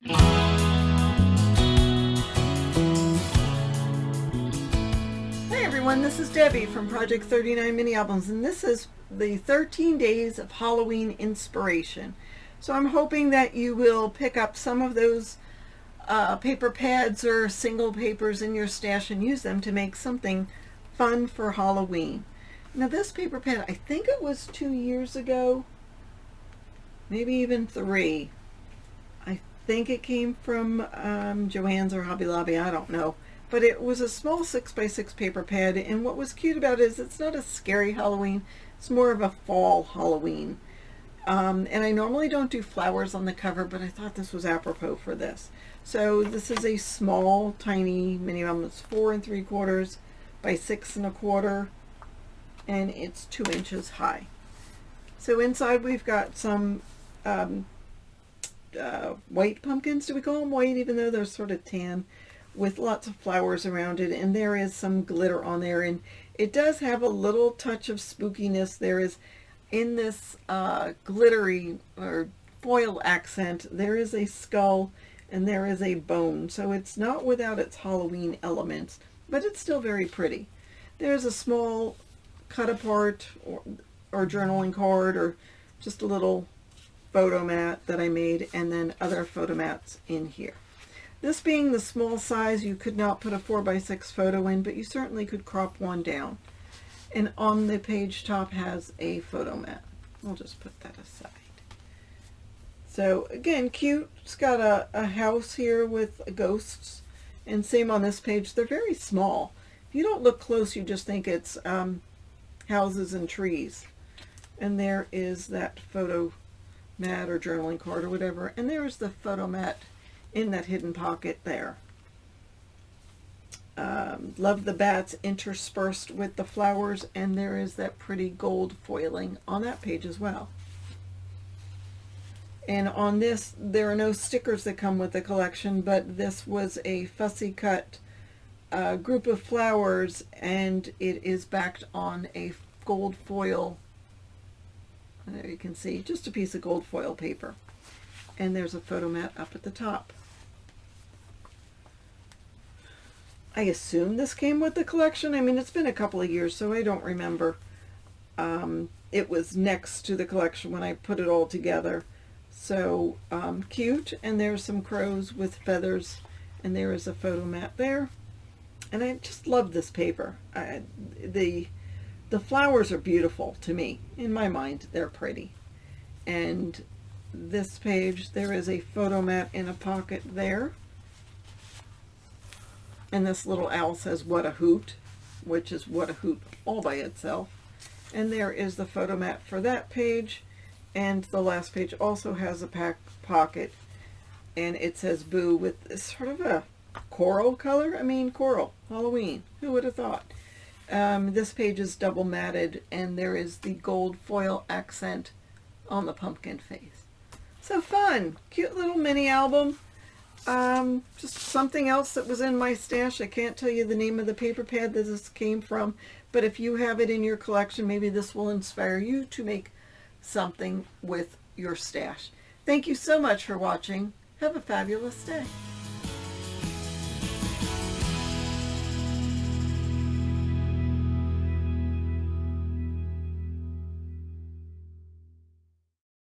Hey everyone, this is Debbie from Project 39 Mini Albums, and this is the 13 Days of Halloween Inspiration. So I'm hoping that you will pick up some of those paper pads or single papers in your stash and use them to make something fun for Halloween. Now this paper pad, I think it was 2 years ago, maybe even 3. I think it came from Joann's or Hobby Lobby, I don't know. But it was a small 6x6 paper pad, and what was cute about it is it's not a scary Halloween, it's more of a fall Halloween. And I normally don't do flowers on the cover, but I thought this was apropos for this. So this is a small, tiny mini album. It's 4 3/4 by 6 1/4, and it's 2 inches high. So inside we've got some white pumpkins. Do we call them white, even though they're sort of tan, with lots of flowers around it, and there is some glitter on there, and it does have a little touch of spookiness. There is, in this glittery or foil accent, there is a skull and there is a bone, so it's not without its Halloween elements, but it's still very pretty. There's a small cut apart or journaling card, or just a little photo mat that I made, and then other photo mats in here. This being the small size, you could not put a 4x6 photo in, but you certainly could crop one down. And on the page top has a photo mat. We'll just put that aside. So again, cute. It's got a house here with ghosts, and same on this page. They're very small. If you don't look close, you just think it's houses and trees. And there is that photo mat or journaling card or whatever, and there's the photo mat in that hidden pocket there. Love the bats interspersed with the flowers, and there is that pretty gold foiling on that page as well. And on this, there are no stickers that come with the collection, but this was a fussy cut group of flowers, and it is backed on a gold foil. There you can see just a piece of gold foil paper, and there's a photo mat up at the top. I assume this came with the collection. I mean, it's been a couple of years, so I don't remember. It was next to the collection when I put it all together. So cute, and there's some crows with feathers, and there is a photo mat there. And I just love this paper. The flowers are beautiful to me. In my mind, they're pretty. And this page, there is a photo mat in a pocket there. And this little owl says, "What a hoot," which is what a hoot all by itself. And there is the photo mat for that page. And the last page also has a pocket. And it says "Boo" with sort of a coral color. I mean, coral, Halloween. Who would have thought? This page is double matted, and there is the gold foil accent on the pumpkin face. So fun. Cute little mini album. Just something else that was in my stash. I can't tell you the name of the paper pad that this came from, but if you have it in your collection, maybe this will inspire you to make something with your stash. Thank you so much for watching. Have a fabulous day.